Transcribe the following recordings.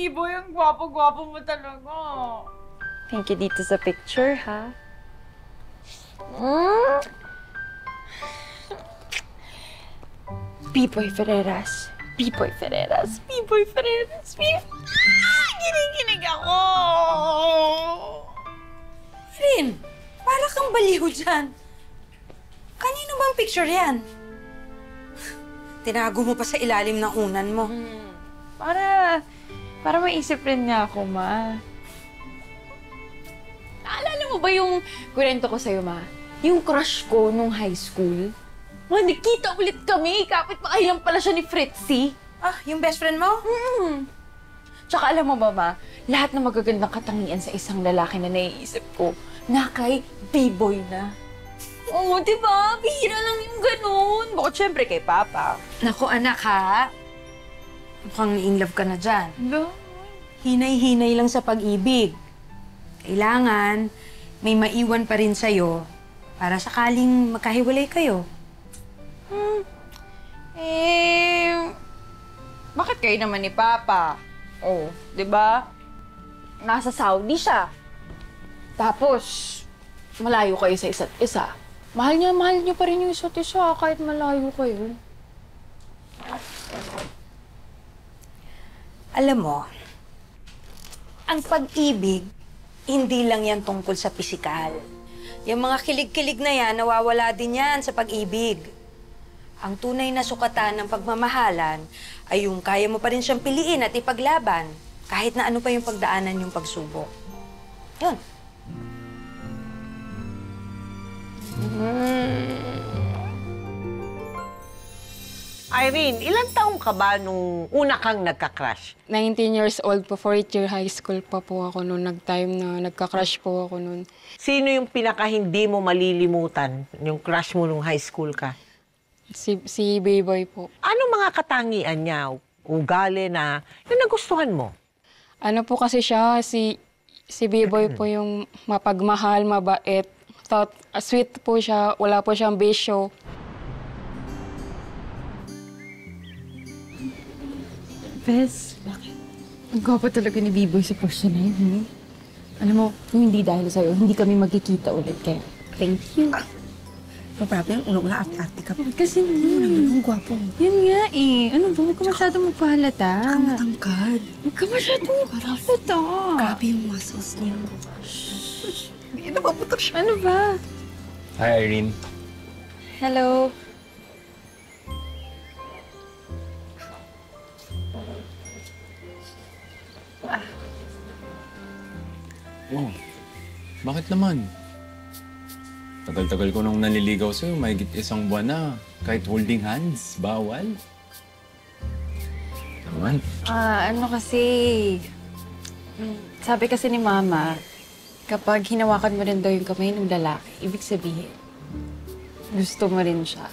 B-boy. Ang gwapo-gwapo mo talaga. Thank you dito sa picture, ha? B-boy Ferreras. B-boy Ferreras. B-boy Ferreras. Kinikilig ako! Rin, para kang baliw dyan. Kanino bang picture yan? Tinago mo pa sa ilalim ng unan mo. Para maisip rin niya ako, ma. Naalala mo ba yung kwento ko sa'yo, ma? Yung crush ko nung high school? Ma, nakita ulit kami. Kapit pa lang pala siya ni Fritzy. Ah, yung best friend mo? Tsaka alam mo ba, ma? Lahat ng magagandang katangian sa isang lalaki na naiisip ko, na kay B-boy na. Oo, diba? Bihira lang yung ganun. Bukod syempre kay Papa. Naku, anak, ha? Mukhang na-inlove ka na dyan. No? Hinay-hinay lang sa pag-ibig. Kailangan may maiwan pa rin sa'yo para sakaling magkahiwalay kayo. Bakit kayo naman ni Papa? Oh, di ba? Nasa Saudi siya. Tapos, malayo kayo sa isa't isa. Mahal niyo pa rin yung isa't isa kahit malayo kayo. Alam mo, ang pag-ibig, hindi lang yan tungkol sa pisikal. Yung mga kilig-kilig na yan, nawawala din yan sa pag-ibig. Ang tunay na sukatan ng pagmamahalan ay yung kaya mo pa rin siyang piliin at ipaglaban kahit na ano pa yung pagdaanan yung pagsubok. Yun. Irene, ilang taong ka ba nung una kang nagka-crush? 19 years old po, 4th year high school pa po ako noon. Nag-time na nagka-crush po ako noon. Sino yung pinaka hindi mo malilimutan, yung crush mo nung high school ka? Si B-boy po. Anong mga katangian niya, ugali na nagustuhan mo? Ano po kasi siya, si B-boy po yung mapagmahal, mabait. Sweet po siya, wala po siyang bisyo. Bes, bakit? Ang gwapo talaga ni B-boy sa person na yun, Alam mo, kung hindi dahil sa'yo, hindi kami magkikita ulit. Kaya, thank you. No problem, una-una arte-arte ka pa. Kasi Ang gwapo. yun nga eh. Ano ba? Huwag ka masyadong magpahalata. Matangkad. Huwag ka masyadong magpahalata. Grabe yung muscles niya. Ano ba? Hi, Irene. Hello. Oh, bakit naman? Tagal-tagal ko nung nanliligaw sa'yo, mahigit 1 buwan na. Kahit holding hands, bawal. Naman. Ano kasi... Sabi kasi ni Mama, kapag hinawakan mo rin daw yung kamay ng lalaki, ibig sabihin, gusto mo rin siya.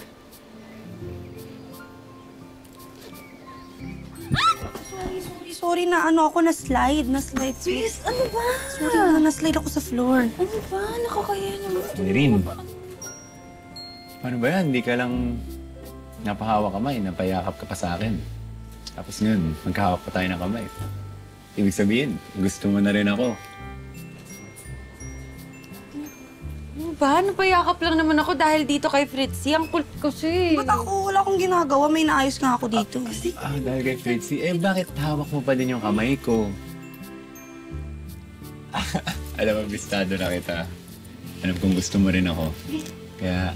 Sorry na ako na-slide. Na-slide. Bes, ano ba? Sorry na na-slide ako sa floor. Ano ba? Nakakaya naman. Irene, paano ba yan? Hindi ka lang napahawa kamay, napayakap ka pa sa akin. Tapos ngayon, magkahawak pa tayo ng kamay. Ibig sabihin, gusto mo na rin ako. Ano ba? Napayakap lang naman ako dahil dito kay Fritzy. Ang kulit kasi. Ba't ako? Wala akong ginagawa. May naayos nga ako dito. Dahil kay Fritzy, bakit hawak mo pa din yung kamay ko? Alam mo, bistado na kita. Alam kong gusto mo rin ako. Kaya,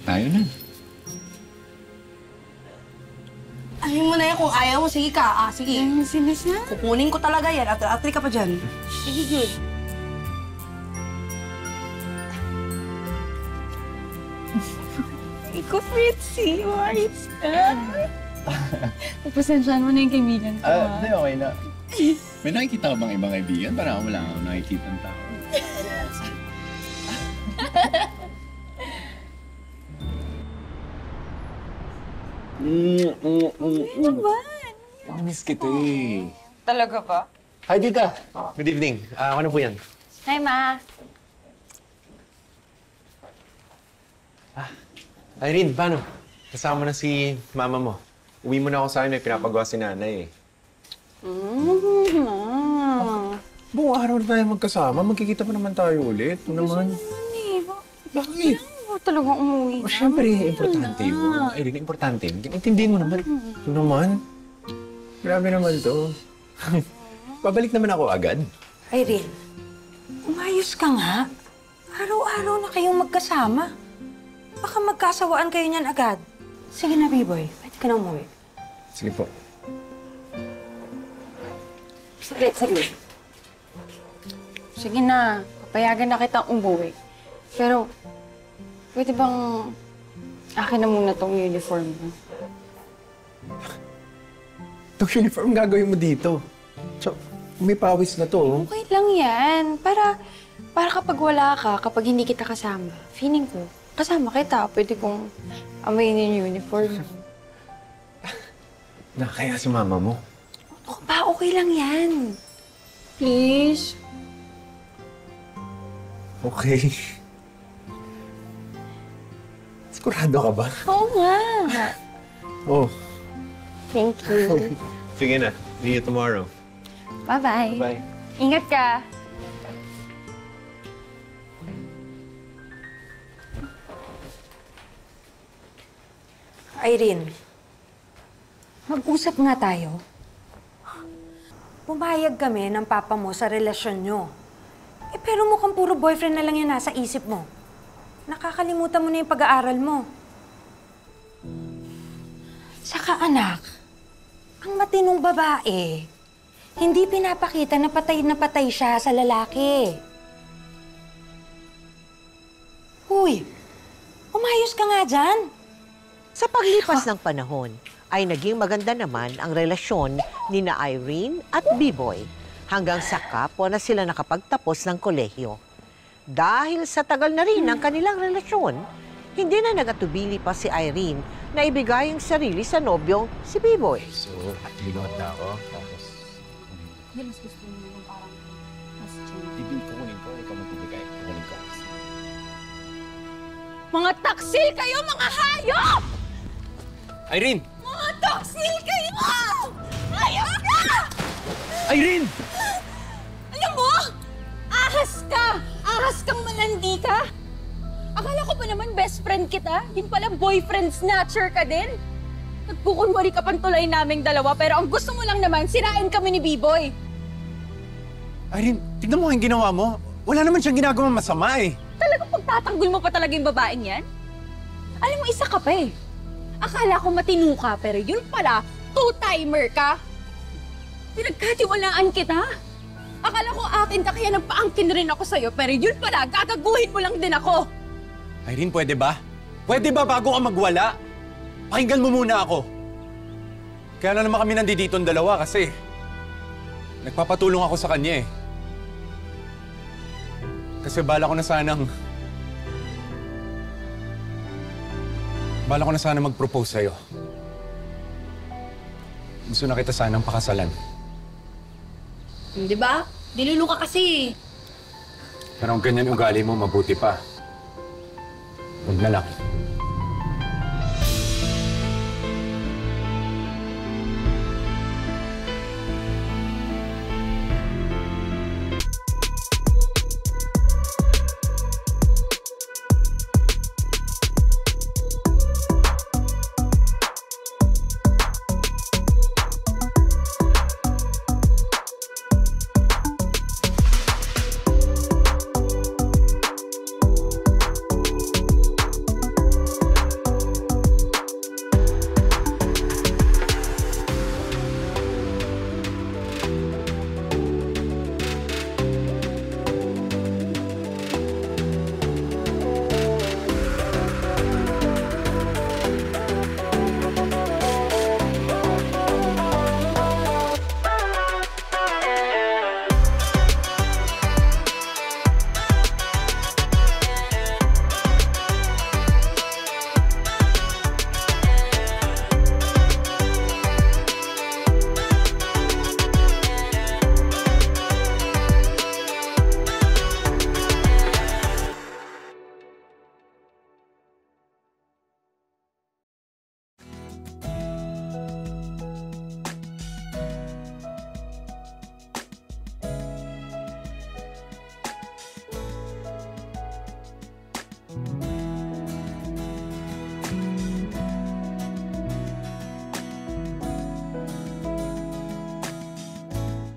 tayo na. Ayaw mo na yan. Kung ayaw mo, sige ka. Sige. Sinas na? Kukunin ko talaga yan. Atre ka pa dyan. Sige, good. Ikaw, Fritzy. Wait. Pagpasensyahan mo na yung kaibigan ko, Hindi, okay na. May nakikita ka bang ibang kaibigan? Parang wala akong nakikita ng tao. Miss kita eh. Talaga ba? Hi, Tita. Good evening. Ano po yan? Hi, Ma. Irene, paano? Kasama na si mama mo. Uwi mo na ako sa akin, may pinapagawa si nanay eh. Buong araw na tayo magkasama. Magkikita pa naman tayo ulit. Ito naman. Bakit? Ano talagang umuwi? O, syempre, importante yun. Irene, importante yun. Intindihin mo naman. Ito naman. Grabe naman to. Babalik naman ako agad. Irene, umayos ka nga. Araw-araw na kayong magkasama. Baka magkasawaan kayo niyan agad. Sige na, B-boy. Pwede ka na umuwi. Sige po. Saglit. Sige na, papayagan na kitang umuwi. Pero, pwede bang akin na muna tong uniform mo? Itong uniform gagawin mo dito. So, may pawis na to. Oh. Okay lang yan. Para kapag wala ka, kapag hindi kita kasama, feeling ko, kasama kita. Pwede kong amayin yung uniform. Nakakaya si mama mo. Ako ba? Okay lang yan. Please? Okay. Sigurado ka ba? Oo nga. Oh. Thank you. Sige na. See you tomorrow. Bye-bye. Bye. Ingat ka. Irene, mag-usap nga tayo. Pumayag kami ng papa mo sa relasyon nyo. Pero mukhang puro boyfriend na lang yung nasa isip mo. Nakakalimutan mo na yung pag-aaral mo. Saka anak, ang matinong babae, hindi pinapakita na patay siya sa lalaki. Uy, umayos ka nga dyan. Sa paglipas ng panahon, ay naging maganda naman ang relasyon ni na Irene at B-Boy hanggang sa kapwa na sila nakapagtapos ng kolehiyo. Dahil sa tagal na rin ng kanilang relasyon, hindi na nagatubili pa si Irene na ibigay ang sarili sa nobyong si B-Boy. So, ligot na ako. Tapos, Mas gusto mo yung parang mas hindi kukunin ko. Ikaw magbibigay. Kukunin ko. Mga taksil kayo, mga hayop! Irene! Mga taksil kayo! Hayop ka! Irene! Alam mo, ahas ka! Ahas kang malandi ka! Akala ko pa naman best friend kita. Yun pala boyfriend snatcher ka din. Nagkukunwari ka pantulay naming dalawa, pero ang gusto mo lang naman, sirain kami ni B-Boy. Irene, tignan mo ang ginawa mo. Wala naman siyang ginagawang masama eh. Talagang pagtatanggol mo pa talaga yung babaeng yan? Alam mo, isa ka pa eh. Akala ko matino ka, pero yun pala, two-timer ka. Pinagkatiwalaan kita. Akala ko akin ka, kaya nagpaangkin rin ako sa'yo, pero yun pala, gagaguhin mo lang din ako. Irene, pwede ba? Pwede ba bago ka magwala? Pakinggan mo muna ako. Kaya na naman kami nandito ang dalawa kasi nagpapatulong ako sa kanya eh. Kasi bala ko na sanang mag-propose sa'yo. Gusto na kita sanang pakasalan. Di ba? Dilulo ka kasi. Pero kung ganyan ugali mo, mabuti pa. Huwag na lang.